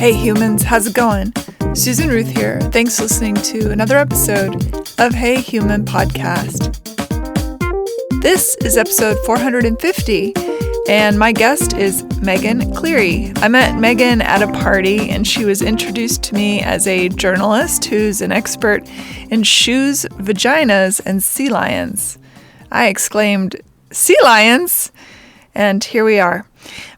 Hey humans, how's it going? Susan Ruth here. Thanks for listening to another episode of Hey Human Podcast. This is episode 450, and my guest is Meghan Cleary. I met Meghan at a party, and she was introduced to me as a journalist who's an expert in shoes, vaginas, and sea lions. I exclaimed, "Sea lions?" And here we are.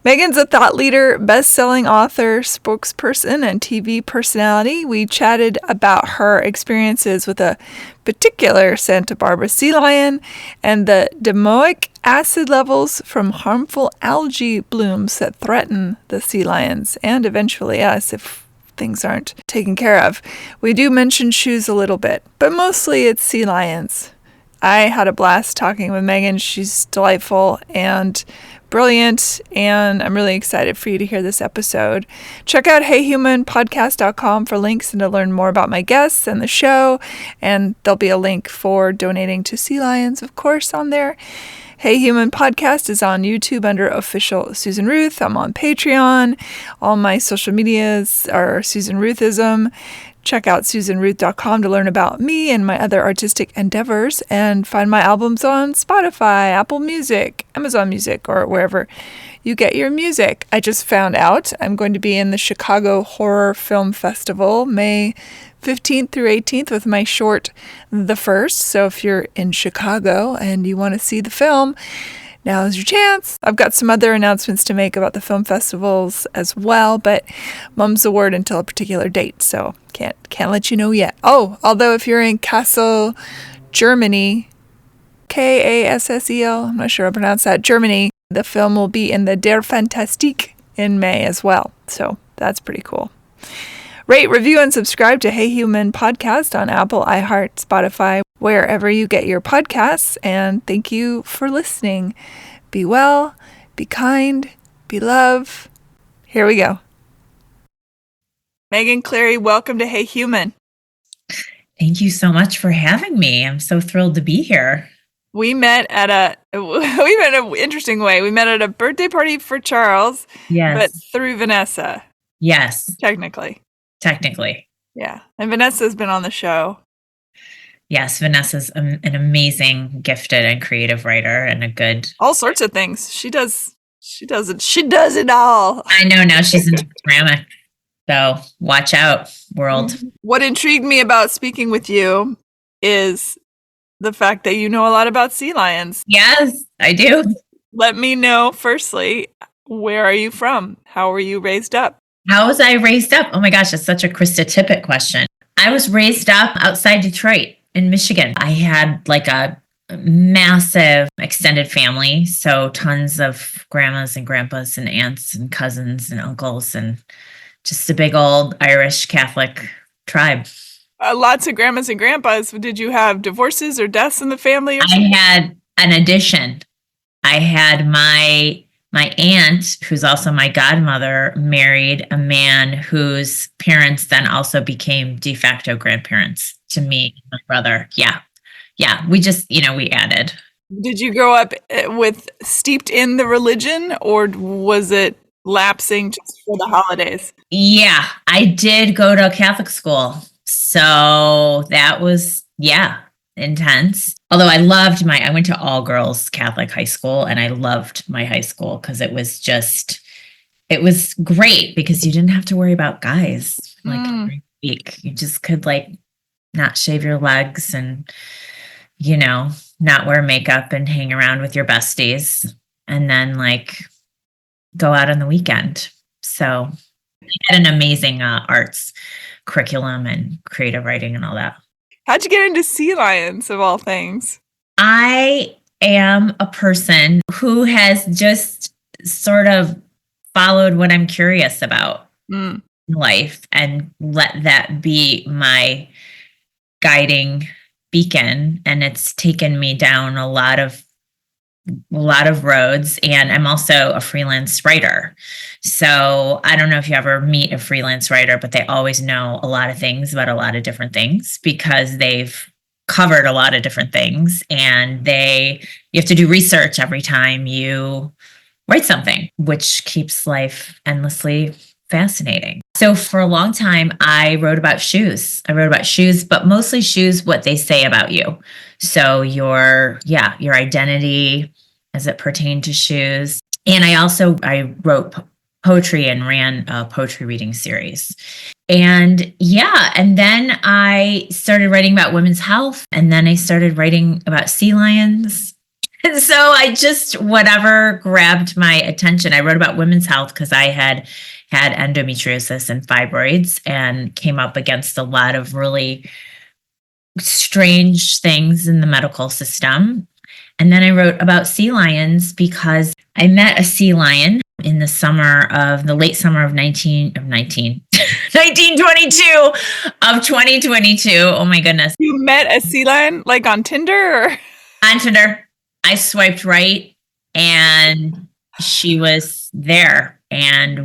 Meghan's a thought leader, best-selling author, spokesperson, and TV personality. We chatted about her experiences with a particular Santa Barbara sea lion and the domoic acid levels from harmful algae blooms that threaten the sea lions and eventually us if things aren't taken care of. We do mention shoes a little bit, but mostly it's sea lions. I had a blast talking with Meghan. She's delightful and brilliant, and I'm really excited for you to hear this episode. Check out heyhumanpodcast.com for links and to learn more about my guests and the show, and there'll be a link for donating to Sea Lions, of course, on there. Hey Human Podcast is on YouTube under official Susan Ruth. I'm on Patreon. All my social medias are Susan Ruthism. Check out susanruth.com to learn about me and my other artistic endeavors, and find my albums on Spotify, Apple Music, Amazon Music, or wherever you get your music. I just found out I'm going to be in the Chicago Horror Film Festival May 15th through 18th with my short, The First. So if you're in Chicago and you want to see the film, now's your chance. I've got some other announcements to make about the film festivals as well, but mum's the word until a particular date, so can't let you know yet. Oh, although if you're in Kassel, Germany, Kassel, I'm not sure how to pronounce that, Germany, the film will be in the Der Fantastique in May as well, so that's pretty cool. Rate, review, and subscribe to Hey Human Podcast on Apple, iHeart, Spotify, wherever you get your podcasts, and thank you for listening. Be well, be kind, be love. Here we go. Meghan Cleary, welcome to Hey Human. Thank you so much for having me. I'm so thrilled to be here. We met in an interesting way. We met at a birthday party for Charles, yes, but through Vanessa. Yes. Technically. Yeah. And Vanessa's been on the show. Yes, Vanessa's an amazing, gifted, and creative writer, and a good... all sorts of things. She does it all. I know, now she's into ceramic. So watch out, world. What intrigued me about speaking with you is the fact that you know a lot about sea lions. Yes, I do. Let me know, firstly, where are you from? How were you raised up? How was I raised up? Oh my gosh, that's such a Krista Tippett question. I was raised up outside Detroit in Michigan. I had like a massive extended family. So tons of grandmas and grandpas and aunts and cousins and uncles, and just a big old Irish Catholic tribe. Lots of grandmas and grandpas. Did you have divorces or deaths in the family? I had an addition. I had my aunt, who's also my godmother, married a man whose parents then also became de facto grandparents to me and my brother. Yeah. We just, we added. Did you grow up steeped in the religion, or was it lapsing just for the holidays? Yeah, I did go to a Catholic school. So that was, intense. Although I went to all girls Catholic high school, and I loved my high school because it was great because you didn't have to worry about guys every week. You just could not shave your legs and, not wear makeup and hang around with your besties, and then go out on the weekend. So I had an amazing arts curriculum and creative writing and all that. How'd you get into sea lions, of all things? I am a person who has just sort of followed what I'm curious about in life and let that be my guiding beacon. And it's taken me down a lot of roads, and I'm also a freelance writer. So I don't know if you ever meet a freelance writer, but they always know a lot of things about a lot of different things because they've covered a lot of different things, and you have to do research every time you write something, which keeps life endlessly fascinating. So for a long time, I wrote about shoes. But mostly shoes, what they say about you. So your identity as it pertained to shoes. And I wrote poetry and ran a poetry reading series. And then I started writing about women's health, and then I started writing about sea lions. And so I just, whatever grabbed my attention. I wrote about women's health because I had endometriosis and fibroids and came up against a lot of really strange things in the medical system. And then I wrote about sea lions because I met a sea lion in the late summer of 1922 of 2022. Oh my goodness. You met a sea lion like on Tinder or? On Tinder. I swiped right and she was there, and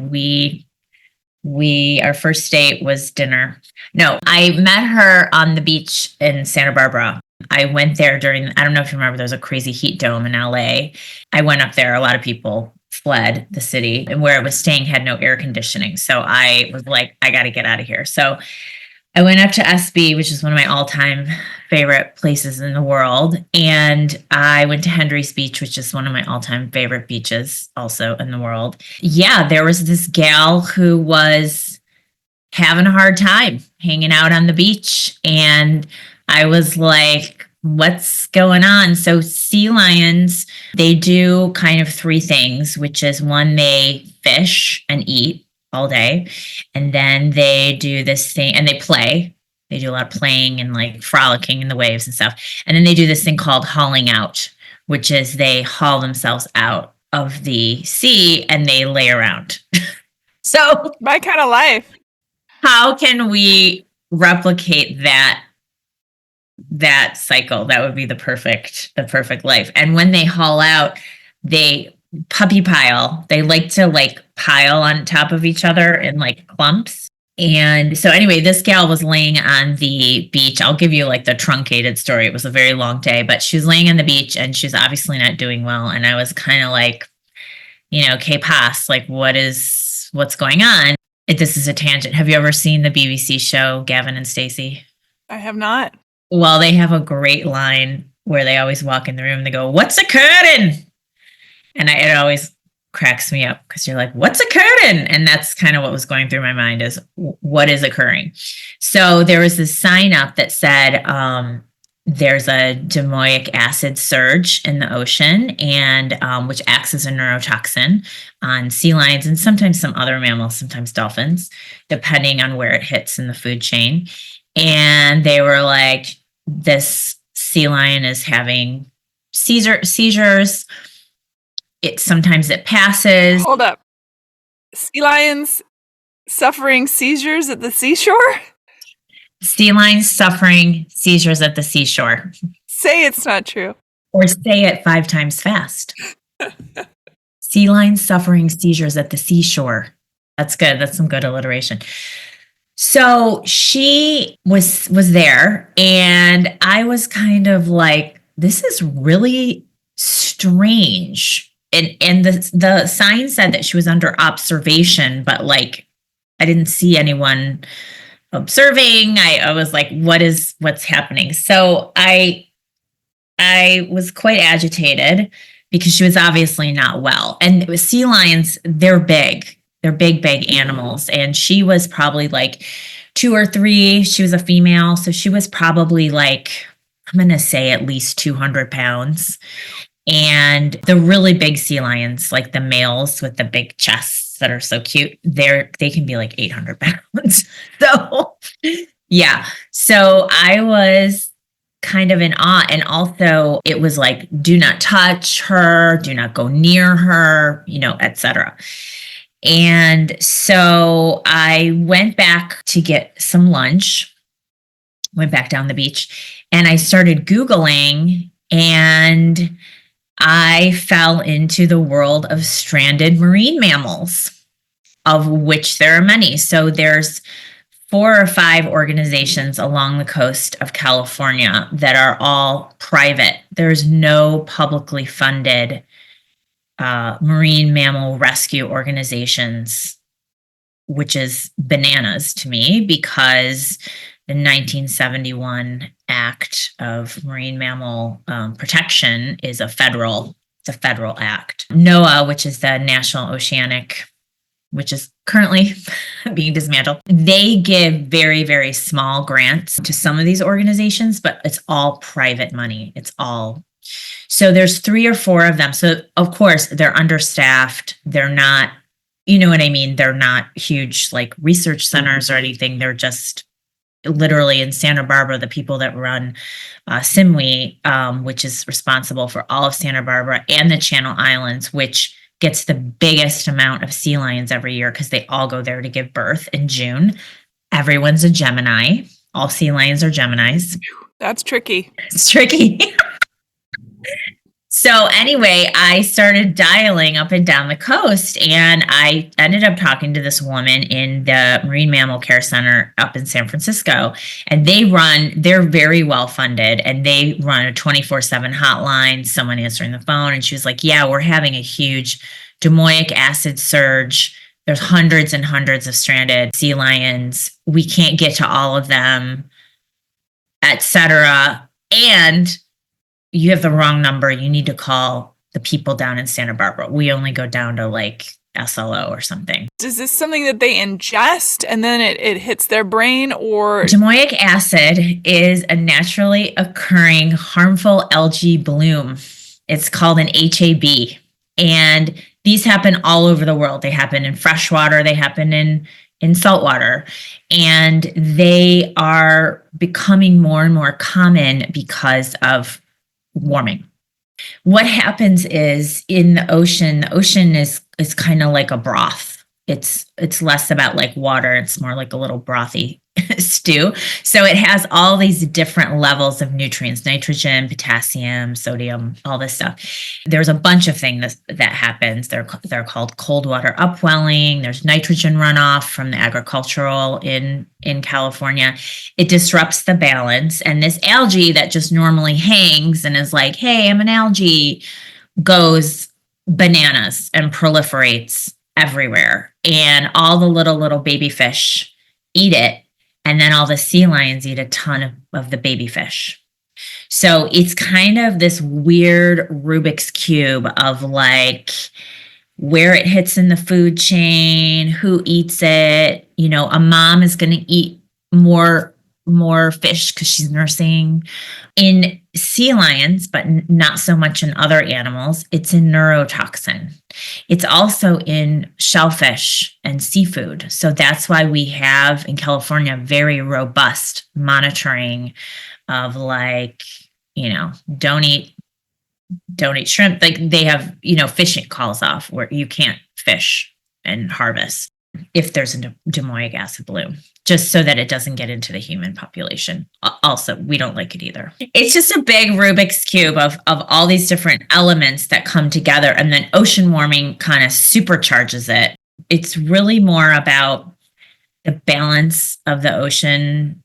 our first date was dinner. No, I met her on the beach in Santa Barbara. I went there I don't know if you remember, there was a crazy heat dome in LA. I went up there. A lot of people fled the city, and where I was staying had no air conditioning. So I was like, I got to get out of here. So I went up to SB, which is one of my all-time favorite places in the world. And I went to Hendry's Beach, which is one of my all-time favorite beaches also in the world. Yeah, there was this gal who was having a hard time hanging out on the beach. And I was like, what's going on? So sea lions, they do kind of three things, which is one, they fish and eat all day. And then they do this thing and they play. They do a lot of playing and like frolicking in the waves and stuff. And then they do this thing called hauling out, which is they haul themselves out of the sea and they lay around. So my kind of life. How can we replicate that cycle? That would be the perfect life. And when they haul out, they puppy pile. They like to like pile on top of each other in like clumps. And so anyway, this gal was laying on the beach. I'll give you like the truncated story. It was a very long day, but she was laying on the beach and she's obviously not doing well. And I was kind of like, que pas, like what's going on? This is a tangent. Have you ever seen the BBC show Gavin and Stacey? I have not. Well, they have a great line where they always walk in the room and they go, "What's occurring?" And it always cracks me up because you're like, what's occurring? And that's kind of what was going through my mind is what is occurring? So there was this sign up that said, there's a domoic acid surge in the ocean, and which acts as a neurotoxin on sea lions and sometimes some other mammals, sometimes dolphins, depending on where it hits in the food chain. And they were like, this sea lion is having seizures. Sometimes it passes. Hold up. Sea lions suffering seizures at the seashore? Sea lions suffering seizures at the seashore. Say it's not true. Or say it 5 times fast. Sea lions suffering seizures at the seashore. That's good. That's some good alliteration. So she was there, and I was kind of like, this is really strange. And the sign said that she was under observation, but like I didn't see anyone observing. I was like, what's happening? So I was quite agitated because she was obviously not well. And it was sea lions, they're big. They're big animals. And she was probably like 2 or 3. She was a female. So she was probably like, I'm going to say at least 200 pounds. And the really big sea lions, like the males with the big chests that are so cute, they can be like 800 pounds. So yeah. So I was kind of in awe. And also it was like, do not touch her, do not go near her, etc. And so I went back to get some lunch, went back down the beach, and I started Googling, and I fell into the world of stranded marine mammals, of which there are many. So there's 4 or 5 organizations along the coast of California that are all private. There's no publicly funded marine mammal rescue organizations which is bananas to me because the 1971 Act of Marine Mammal Protection is it's a federal act. NOAA, which is the National Oceanic, which is currently being dismantled, they give very, very small grants to some of these organizations, but it's all private money. So there's 3 or 4 of them. So of course they're understaffed. They're not, you know what I mean? They're not huge like research centers or anything. They're just literally in Santa Barbara, the people that run SIMWE, which is responsible for all of Santa Barbara and the Channel Islands, which gets the biggest amount of sea lions every year because they all go there to give birth in June. Everyone's a Gemini. All sea lions are Geminis. That's tricky. It's tricky. So anyway, I started dialing up and down the coast, and I ended up talking to this woman in the Marine Mammal Care Center up in San Francisco, and they're very well funded, and they run a 24/7 hotline, someone answering the phone, and she was like, yeah, we're having a huge domoic acid surge. There's hundreds and hundreds of stranded sea lions. We can't get to all of them, etc. And you have the wrong number. You need to call the people down in Santa Barbara. We only go down to like SLO or something. Is this something that they ingest and then it hits their brain, or? Domoic acid is a naturally occurring harmful algae bloom. It's called an HAB. And these happen all over the world. They happen in freshwater. They happen in saltwater. And they are becoming more and more common because of warming. What happens is in the ocean is kind of like a broth. It's less about like water. It's more like a little brothy stew. So it has all these different levels of nutrients, nitrogen, potassium, sodium, all this stuff. There's a bunch of things that happens. They're called cold water upwelling. There's nitrogen runoff from the agricultural in California. It disrupts the balance. And this algae that just normally hangs and is like, hey, I'm an algae, goes bananas and proliferates everywhere. And all the little baby fish eat it. And then all the sea lions eat a ton of the baby fish. So it's kind of this weird Rubik's Cube of like where it hits in the food chain, who eats it. You know, a mom is going to eat more fish because she's nursing. In sea lions, but not so much in other animals, it's a neurotoxin. It's also in shellfish and seafood. So that's why we have in California very robust monitoring of like, you know, don't eat shrimp. Like they have, you know, fishing calls off where you can't fish and harvest if there's a domoic acid bloom, just so that it doesn't get into the human population. Also, we don't like it either. It's just a big Rubik's Cube of all these different elements that come together, and then ocean warming kind of supercharges it. It's really more about the balance of the ocean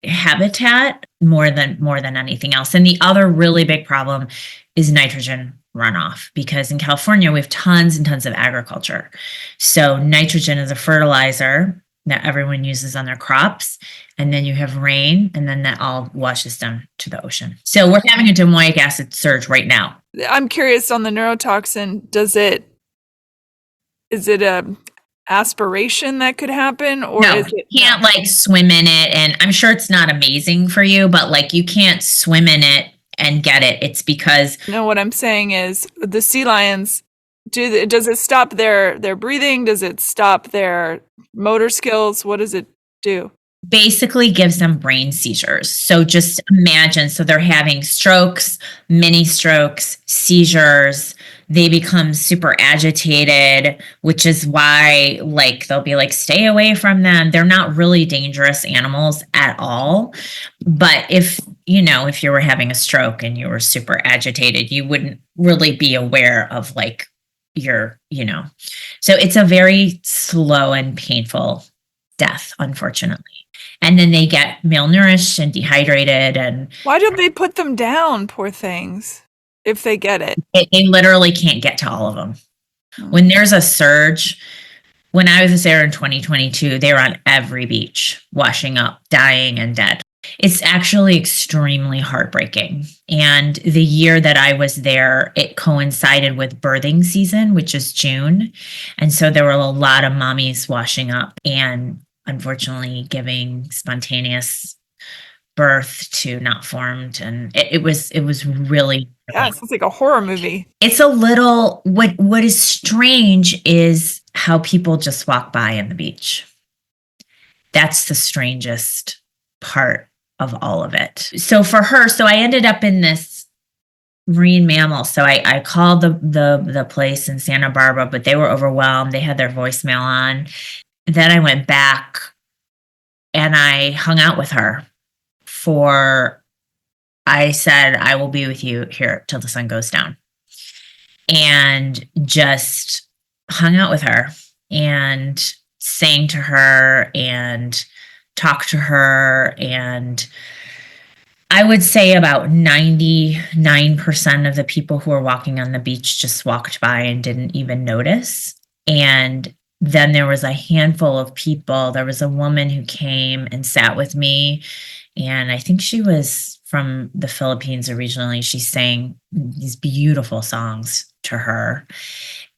habitat more than anything else. And the other really big problem is nitrogen runoff, because in California we have tons and tons of agriculture. So nitrogen is a fertilizer that everyone uses on their crops, and then you have rain, and then that all washes down to the ocean. So we're having a domoic acid surge right now. I'm curious on the neurotoxin. Is it a aspiration that could happen, or no, is it you can't like swim in it? And I'm sure it's not amazing for you, but like you can't swim in it and get it. It's because no, what I'm saying is the sea lions, does it stop their breathing? Does it stop their motor skills? What does it do? Basically gives them brain seizures. So just imagine, so they're having strokes, mini strokes, seizures. They become super agitated, which is why like they'll be like, stay away from them. They're not really dangerous animals at all. But if you were having a stroke and you were super agitated, you wouldn't really be aware of like so it's a very slow and painful death, unfortunately. And then they get malnourished and dehydrated. And why don't they put them down, poor things, if they get it? They literally can't get to all of them. When there's a surge, When I was there in 2022, they were on every beach, washing up, dying, and dead. It's actually extremely heartbreaking. And the year that I was there, it coincided with birthing season, which is June. And so there were a lot of mommies washing up and unfortunately giving spontaneous birth to not formed. And it was really, Yeah, it sounds like a horror movie. it's a little, what is strange is how people just walk by on the beach. That's the strangest part of all of it. So for her, so I ended up in this marine mammal. So I called the place in Santa Barbara, but they were overwhelmed. They had their voicemail on. Then I went back and I hung out with her I said, I will be with you here till the sun goes down. And just hung out with her and sang to her and talked to her. And I would say about 99% of the people who were walking on the beach just walked by and didn't even notice. And then there was a handful of people. There was a woman who came and sat with me. And I think she was from the Philippines originally. She sang these beautiful songs to her.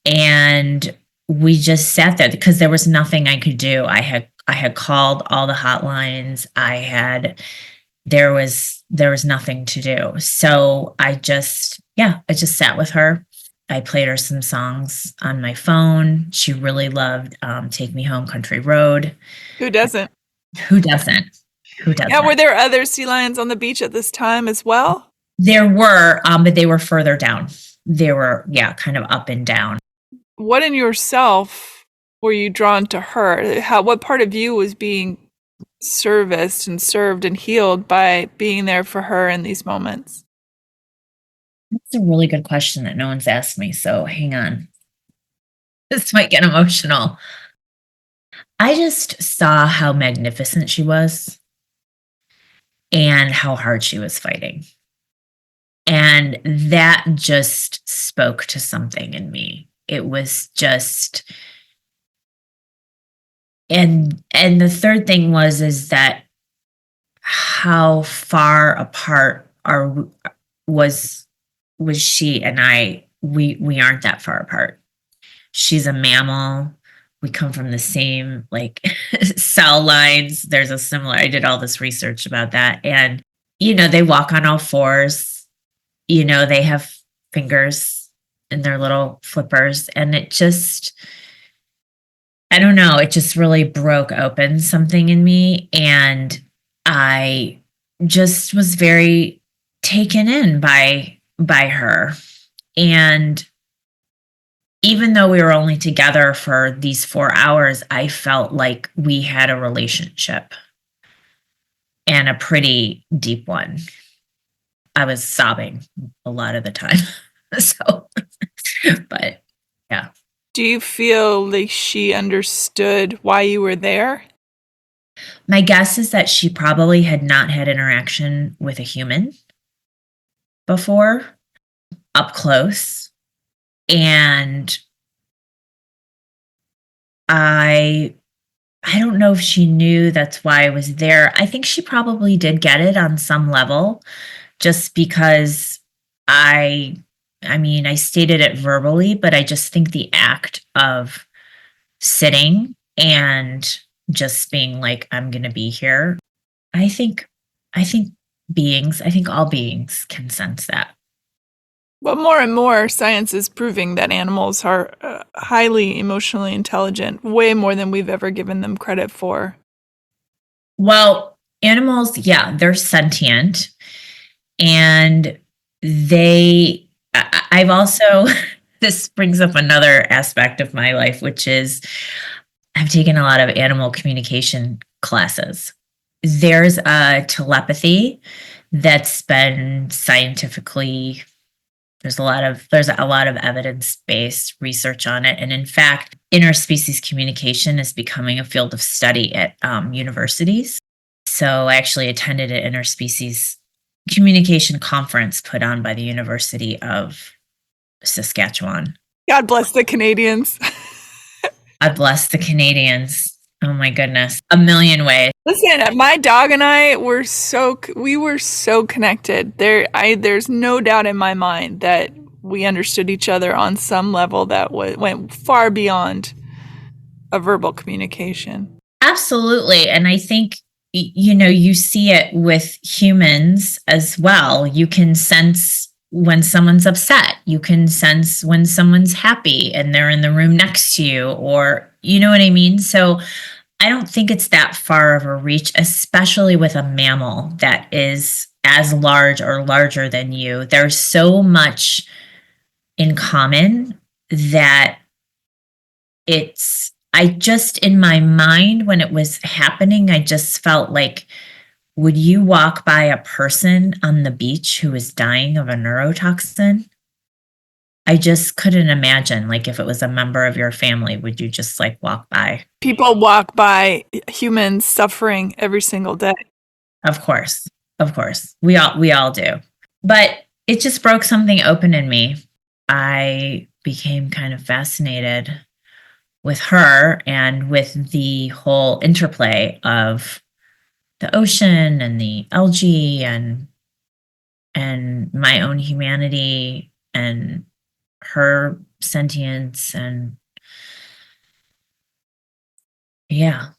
And we just sat there because there was nothing I could do. I had called all the hotlines. There was nothing to do. So I just sat with her. I played her some songs on my phone. She really loved Take Me Home Country Road. Who doesn't? Who doesn't? Who doesn't? Yeah, were there other sea lions on the beach at this time as well? There were, but they were further down. They were, kind of up and down. What in yourself were you drawn to her? What part of you was being serviced and served and healed by being there for her in these moments? That's a really good question that no one's asked me. So hang on. This might get emotional. I just saw how magnificent she was and how hard she was fighting. And that just spoke to something in me. It was just, and the third thing is that how far apart was she and I. We aren't that far apart. She's a mammal. We come from the same cell lines. I did all this research about that. And, they walk on all fours. They have fingers in their little flippers. And it just, I don't know, it just really broke open something in me. And I just was very taken in by her. And even though we were only together for these 4 hours, I felt like we had a relationship, and a pretty deep one. I was sobbing a lot of the time. So, but yeah. Do you feel like she understood why you were there? My guess is that she probably had not had interaction with a human before, up close. And I don't know if she knew that's why I was there. I think she probably did get it on some level, just because I stated it verbally, but I just think the act of sitting and just being like, I'm going to be here. I think all beings can sense that. Well, more and more science is proving that animals are highly emotionally intelligent, way more than we've ever given them credit for. Well, animals, they're sentient. And I've also, this brings up another aspect of my life, which is I've taken a lot of animal communication classes. There's a telepathy that's been scientifically, there's a lot of evidence-based research on it. And in fact, interspecies communication is becoming a field of study at universities. So I actually attended an interspecies communication conference put on by the University of Saskatchewan. God bless the Canadians. God bless the Canadians. Oh my goodness. A million ways. Listen, my dog and I were we were so connected. There's no doubt in my mind that we understood each other on some level that went far beyond a verbal communication. Absolutely. And I think, you see it with humans as well. You can sense when someone's upset, you can sense when someone's happy and they're in the room next to you, or you know what I mean? So I don't think it's that far of a reach, especially with a mammal that is as large or larger than you. There's so much in common that in my mind, when it was happening, I just felt like, would you walk by a person on the beach who is dying of a neurotoxin? I just couldn't imagine, like, if it was a member of your family, would you just like walk by? People walk by humans suffering every single day. Of course. Of course. We all do. But it just broke something open in me. I became kind of fascinated with her and with the whole interplay of the ocean and the algae and my own humanity and her sentience, and yeah.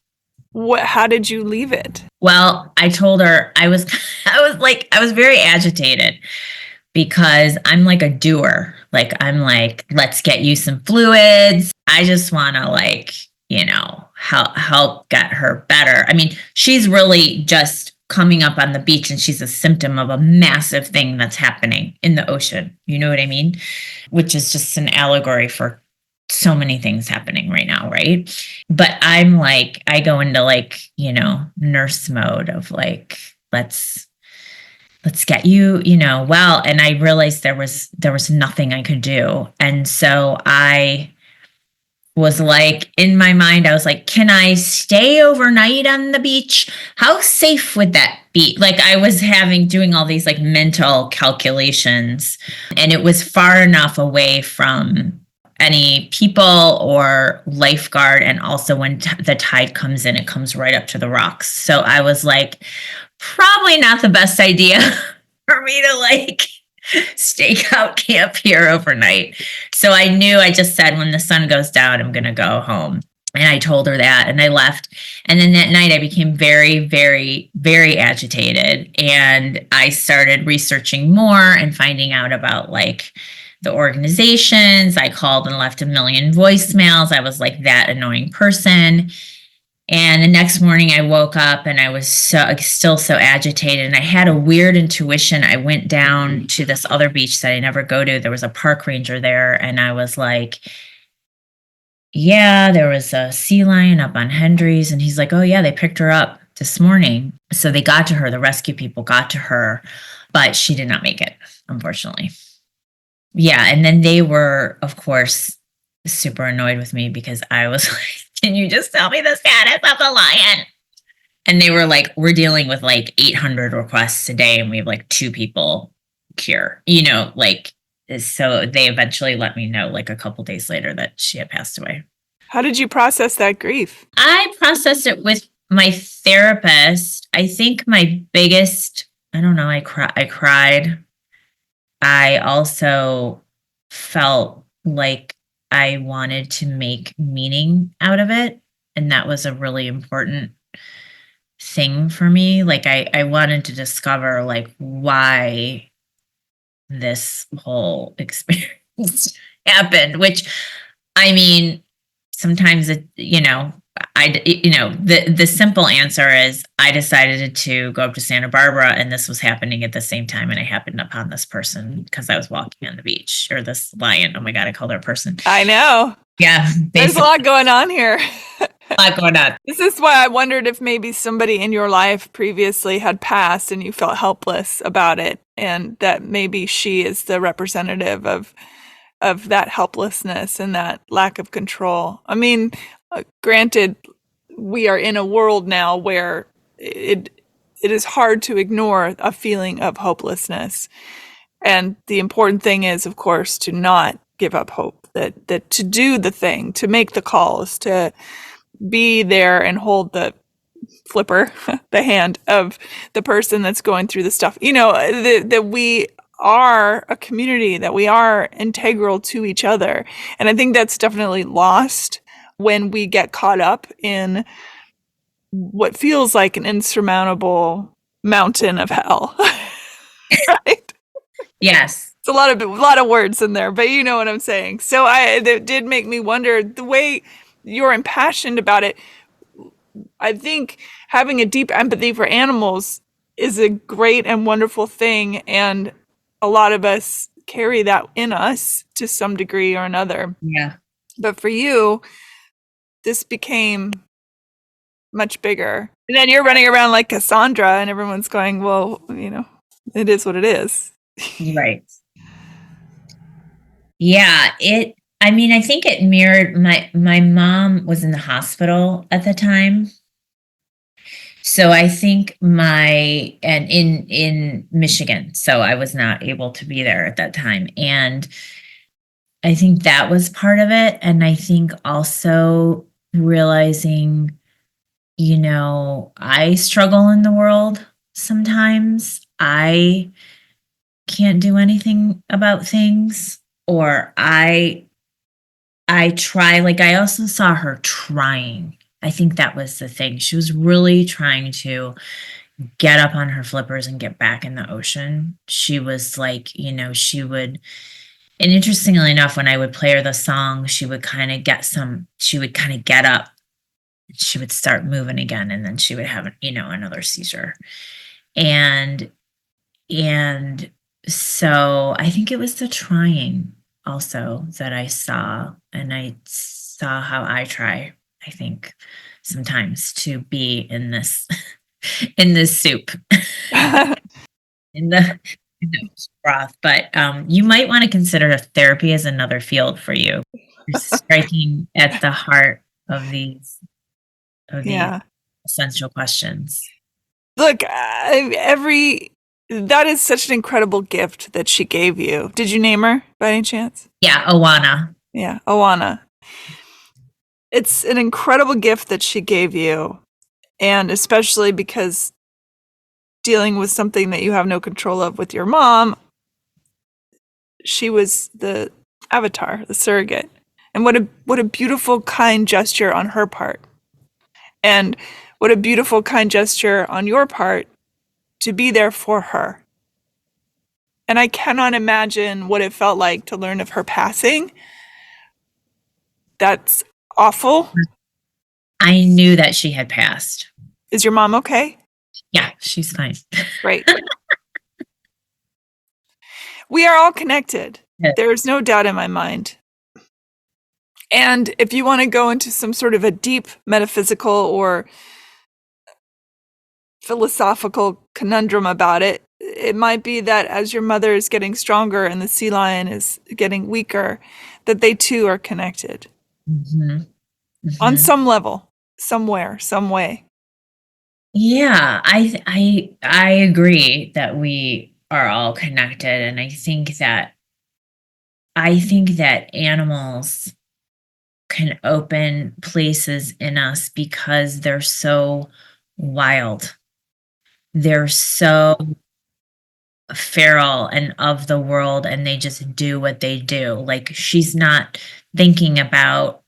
How did you leave it? Well, I told her I was I was very agitated because I'm like a doer. Like, I'm like, let's get you some fluids. I just want to, like, help get her better. I mean, she's really just coming up on the beach and she's a symptom of a massive thing that's happening in the ocean. You know what I mean? Which is just an allegory for so many things happening right now, right? But I'm like, I go into like, nurse mode of like, let's get you, well, and I realized there was nothing I could do. And so I was like, in my mind, I was like, can I stay overnight on the beach? How safe would that be? Like, I was doing all these like mental calculations, and it was far enough away from any people or lifeguard. And also when the tide comes in, it comes right up to the rocks. So I was like, probably not the best idea for me to like stake out camp here overnight. So I just said, when the sun goes down, I'm going to go home. And I told her that, and I left. And then that night I became very, very, very agitated. And I started researching more and finding out about like the organizations. I called and left a million voicemails. I was like that annoying person. And the next morning I woke up and I was still so agitated, and I had a weird intuition. I went down to this other beach that I never go to. There was a park ranger there, and I was like, yeah, there was a sea lion up on Hendry's. And he's like, oh yeah, they picked her up this morning. So they got to her, the rescue people got to her, but she did not make it, unfortunately. Yeah. And then they were, of course, super annoyed with me because I was like, can you just tell me the status of the lion? And they were like, we're dealing with like 800 requests a day, and we have like 2 people here, so they eventually let me know like a couple days later that she had passed away. How did you process that grief? I processed it with my therapist. I think my biggest, I don't know, I cried. I also felt like I wanted to make meaning out of it. And that was a really important thing for me. Like, I wanted to discover like why this whole experience happened, which, I mean, sometimes the simple answer is I decided to go up to Santa Barbara, and this was happening at the same time, and I happened upon this person because I was walking on the beach, or this lion. Oh my God, I called her a person. I know. Yeah. There's a lot going on here. A lot going on. This is why I wondered if maybe somebody in your life previously had passed and you felt helpless about it, and that maybe she is the representative of that helplessness and that lack of control. I mean, granted, we are in a world now where it is hard to ignore a feeling of hopelessness. And the important thing is, of course, to not give up hope, that to do the thing, to make the calls, to be there and hold the flipper, the hand of the person that's going through the stuff. That we are a community, that we are integral to each other. And I think that's definitely lost when we get caught up in what feels like an insurmountable mountain of hell. Right? Yes. It's a lot of words in there, but you know what I'm saying. So it did make me wonder the way you're impassioned about it. I think having a deep empathy for animals is a great and wonderful thing, and a lot of us carry that in us to some degree or another. Yeah. But for you, this became much bigger. And then you're running around like Cassandra, and everyone's going, well, it is what it is. Right. Yeah, I think it mirrored my mom was in the hospital at the time. So I think in Michigan, so I was not able to be there at that time. And I think that was part of it. And I think also realizing, I struggle in the world sometimes. I can't do anything about things, or I try. Like, I also saw her trying. I think that was the thing. She was really trying to get up on her flippers and get back in the ocean. She was like, she would, and interestingly enough, when I would play her the song, she would kind of get up, she would start moving again, and then she would have, another seizure. And so I think it was the trying also that I saw, and I saw how I try, I think, sometimes to be in this in this soup in the broth. But you might want to consider therapy as another field for you. You're striking at the heart of these essential questions. Look, that is such an incredible gift that she gave you. Did you name her by any chance? Yeah, Owana. Yeah, Owana. It's an incredible gift that she gave you, and especially because dealing with something that you have no control of with your mom, she was the avatar, the surrogate. And what a beautiful, kind gesture on her part. And what a beautiful, kind gesture on your part to be there for her. And I cannot imagine what it felt like to learn of her passing. That's awful. I knew that she had passed. Is your mom okay? Yeah, she's fine. Great. We are all connected. Yes. There's no doubt in my mind. And if you want to go into some sort of a deep metaphysical or philosophical conundrum about it, it might be that as your mother is getting stronger and the sea lion is getting weaker, that they too are connected. Mm-hmm. Mm-hmm. On some level, somewhere, some way. Yeah, I agree that we are all connected, and I think that animals can open places in us because they're so wild. They're so feral and of the world, and they just do what they do. Like, she's not thinking about,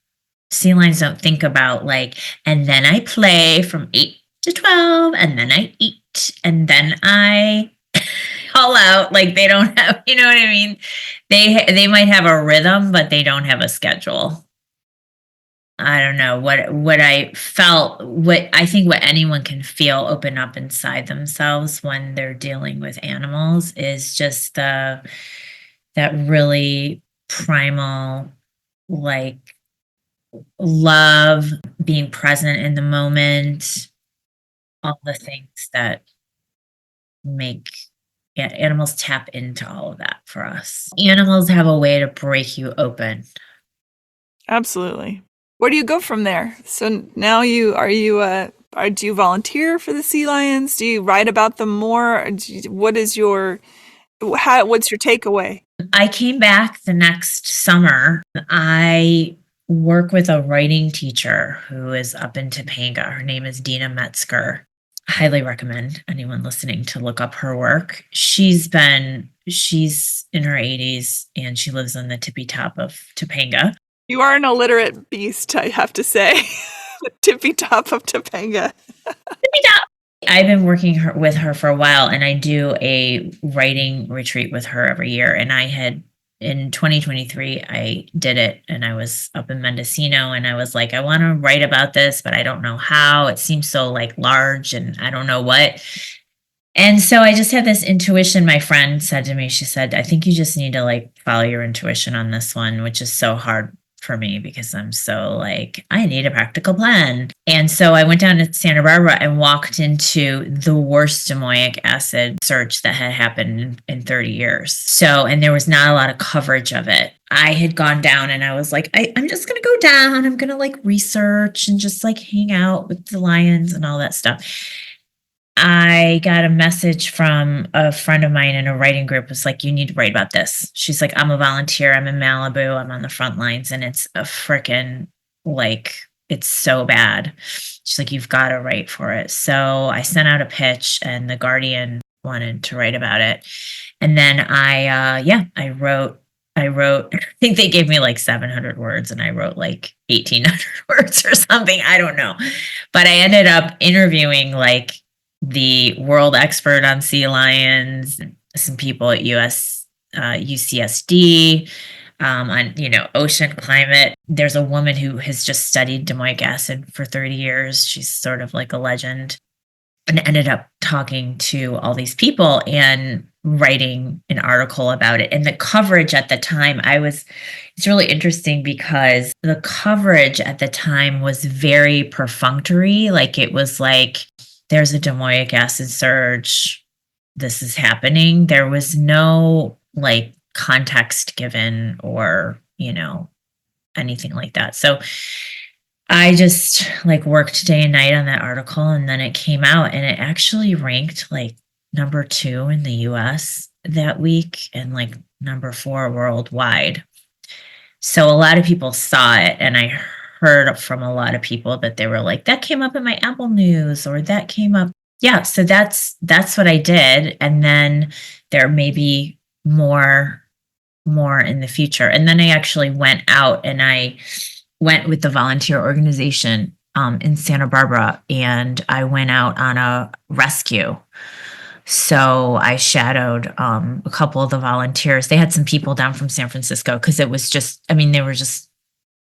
sea lions don't think about, like, and then I play from 8 to 12, and then I eat, and then I haul out. Like, they don't have, you know what I mean? They might have a rhythm, but they don't have a schedule. I don't know what I felt, what I think what anyone can feel open up inside themselves when they're dealing with animals is just that really primal, like, love, being present in the moment, all the things that make animals tap into all of that for us. Animals have a way to break you open. Absolutely. Where do you go from there? So now do you volunteer for the sea lions? Do you write about them more? What's your takeaway? I came back the next summer. I work with a writing teacher who is up in Topanga. Her name is Dina Metzger. Highly recommend anyone listening to look up her work. She's in her 80s and she lives on the tippy top of Topanga. You are an illiterate beast, I have to say. The tippy top of Topanga. Tippy top. I've been working with her for a while, and I do a writing retreat with her every year. And in 2023, I did it, and I was up in Mendocino, and I was like, I want to write about this, but I don't know how. It seems so like large, and I don't know what. And so I just had this intuition. My friend said to me, she said, I think you just need to like follow your intuition on this one, which is so hard for me because I'm so like, I need a practical plan. And so I went down to Santa Barbara and walked into the worst domoic acid surge that had happened in 30 years. So, and there was not a lot of coverage of it. I had gone down and I was like, I'm just going to go down. I'm going to like research and just like hang out with the lions and all that stuff. I got a message from a friend of mine in a writing group. It was like, you need to write about this. She's like, I'm a volunteer. I'm in Malibu. I'm on the front lines. And it's a freaking like, it's so bad. She's like, you've got to write for it. So I sent out a pitch and the Guardian wanted to write about it. And then I wrote, I think they gave me like 700 words and I wrote like 1,800 words or something. I don't know. But I ended up interviewing like the world expert on sea lions, some people at UCSD, on ocean climate. There's a woman who has just studied domoic acid for 30 years. She's sort of like a legend, and ended up talking to all these people and writing an article about it. And the coverage at the time, it's really interesting because the coverage at the time was very perfunctory. Like it was like, there's a domoic acid surge. This is happening. There was no like context given or, anything like that. So I just like worked day and night on that article, and then it came out and it actually ranked like number 2 in the US that week and like number 4 worldwide. So a lot of people saw it, and I heard from a lot of people that they were like, that came up in my Apple News, or that came up. Yeah. So that's what I did. And then there may be more in the future. And then I actually went out and I went with the volunteer organization in Santa Barbara, and I went out on a rescue. So I shadowed a couple of the volunteers. They had some people down from San Francisco because it was just, they were just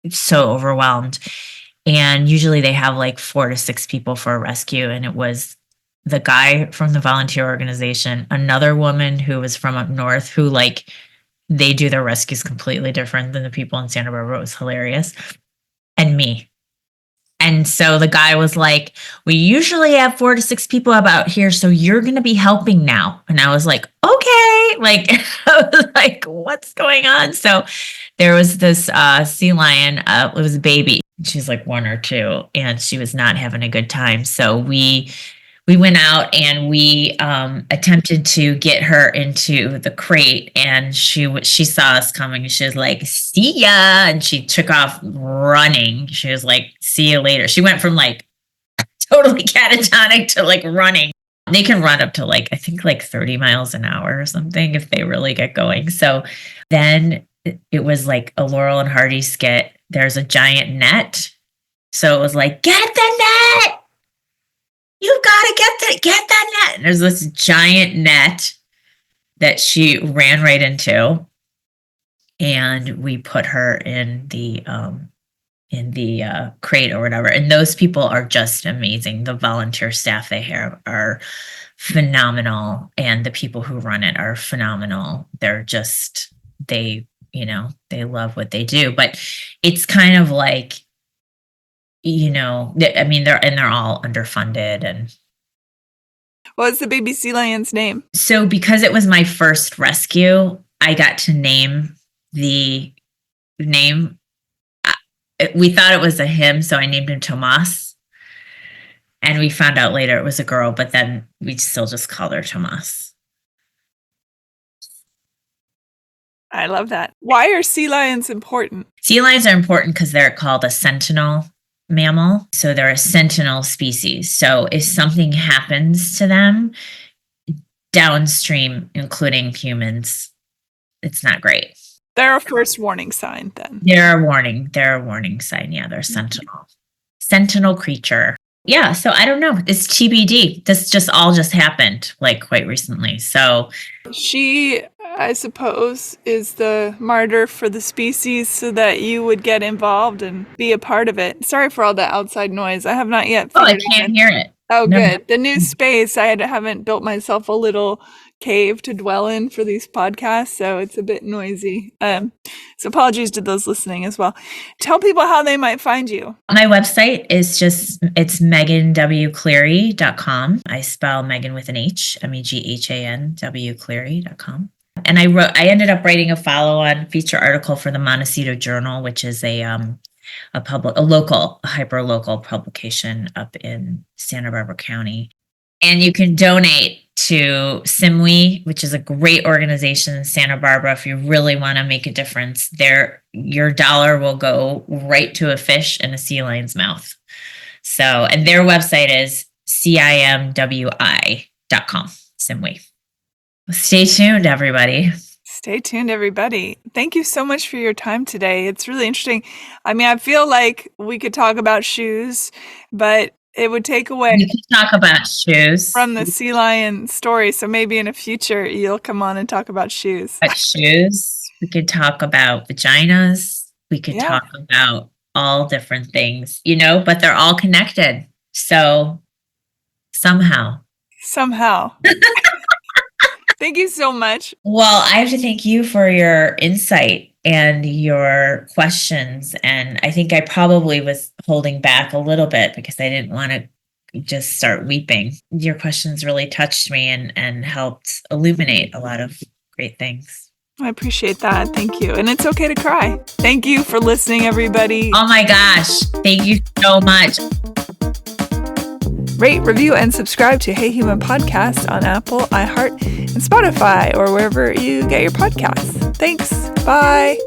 so overwhelmed. And usually they have like 4 to 6 people for a rescue. And it was the guy from the volunteer organization, another woman who was from up north who like, they do their rescues completely different than the people in Santa Barbara. It was hilarious. And me. And so the guy was like, we usually have 4 to 6 people about here, so you're going to be helping now. And I was like, okay. Like, I was like, what's going on? So there was this sea lion. It was a baby. She's like 1 or 2, and she was not having a good time. So we went out and we attempted to get her into the crate, and she saw us coming and she was like, see ya. And she took off running. She was like, see you later. She went from like totally catatonic to like running. They can run up to like, I think like 30 miles an hour or something if they really get going. So then it was like a Laurel and Hardy skit. There's a giant net. So it was like, get the net. You've got to get that net. And there's this giant net that she ran right into, and we put her in the crate or whatever. And those people are just amazing. The volunteer staff they have are phenomenal, and the people who run it are phenomenal. They're just they love what they do. But it's kind of like, they're all underfunded. And what's the baby sea lion's name? So because it was my first rescue, I got to name the name. We thought it was a him, so I named him Tomas. And we found out later it was a girl, but then we still just called her Tomas. I love that. Why are sea lions important? Sea lions are important because they're called a sentinel mammal. So they're a sentinel species. So if something happens to them downstream, including humans, it's not great. They're a first warning sign then. They're a warning sign. Yeah, they're sentinel creature. Yeah, so I don't know. It's TBD. This just happened like quite recently. So she, I suppose, is the martyr for the species so that you would get involved and be a part of it. Sorry for all the outside noise. I have not yet I can't hear it. Oh, no. Good. The new space, I haven't built myself a little cave to dwell in for these podcasts, so it's a bit noisy. So apologies to those listening as well. Tell people how they might find you. My website is it's meganwcleary.com. I spell Megan with an H, MEGHAN, Cleary.com. And I ended up writing a follow-on feature article for the Montecito Journal, which is a local, hyper-local publication up in Santa Barbara County. And you can donate to SIMWE, which is a great organization in Santa Barbara. If you really want to make a difference, your dollar will go right to a fish in a sea lion's mouth. So, and their website is CIMWI.com, SIMWE. Stay tuned, everybody. Stay tuned, everybody. Thank you so much for your time today. It's really interesting. I mean, I feel like we could talk about shoes, but it would take away we could talk about shoes from the sea lion story. So maybe in the future you'll come on and talk about shoes. We could talk about vaginas. We could talk about all different things, but they're all connected. So somehow. Thank you so much. Well, I have to thank you for your insight and your questions. And I think I probably was holding back a little bit because I didn't want to just start weeping. Your questions really touched me and helped illuminate a lot of great things. I appreciate that. Thank you. And it's okay to cry. Thank you for listening, everybody. Oh my gosh. Thank you so much. Rate, review, and subscribe to Hey Human Podcast on Apple, iHeart, and Spotify, or wherever you get your podcasts. Thanks. Bye.